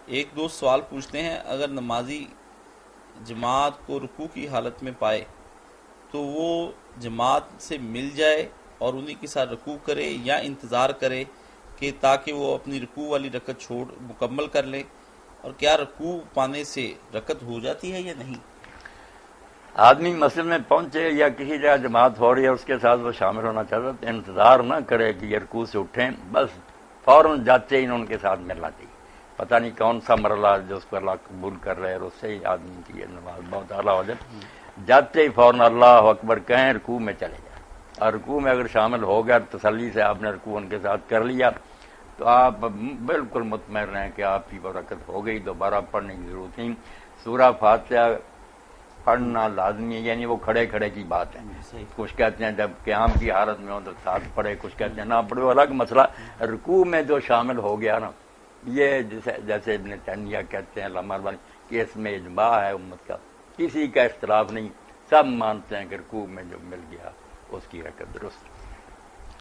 ایک دوست سوال پوچھتے ہیں، اگر نمازی جماعت کو رکوع کی حالت میں پائے تو وہ جماعت سے مل جائے اور انہی کے ساتھ رکوع کرے، یا انتظار کرے کہ تاکہ وہ اپنی رکوع والی رکعت چھوڑ مکمل کر لے؟ اور کیا رکوع پانے سے رکعت ہو جاتی ہے یا نہیں؟ آدمی مسجد میں پہنچے یا کسی جگہ جماعت ہو رہی ہے اس کے ساتھ وہ شامل ہونا چاہتا ہے تو انتظار نہ کرے کہ یہ رکوع سے اٹھیں، بس فوراً جاتے ہی ان کے ساتھ ملنا چاہیے۔ پتہ نہیں کون سا مرحلہ جو اس کو اللہ قبول کر رہے اور اس سے ہی آدمی کی یہ نماز بہت اعلیٰ ہو جائے۔ جاتے ہی فوراً اللہ اکبر کہیں، رکوع میں چلے جائیں، اور رکوع میں اگر شامل ہو گیا تسلی سے آپ نے رکوع ان کے ساتھ کر لیا تو آپ بالکل مطمئن رہیں کہ آپ کی برکت ہو گئی، دوبارہ پڑھنے کی ضرورت نہیں۔ سورہ فاتحہ پڑھنا لازمی ہے، یعنی وہ کھڑے کھڑے کی بات ہے۔ صحیح۔ کچھ کہتے ہیں جب قیام کی حالت میں ہو تو ساتھ پڑھے، کچھ کہتے ہیں نہ پڑھے، وہ الگ مسئلہ۔ رکوع میں جو شامل ہو گیا نا، یہ جیسے ابن تیمیہ کہتے ہیں علامہ البانی کہ اس میں اجماع ہے امت کا، کسی کا اختلاف نہیں، سب مانتے ہیں کہ رکوع میں جو مل گیا اس کی رکعت درست۔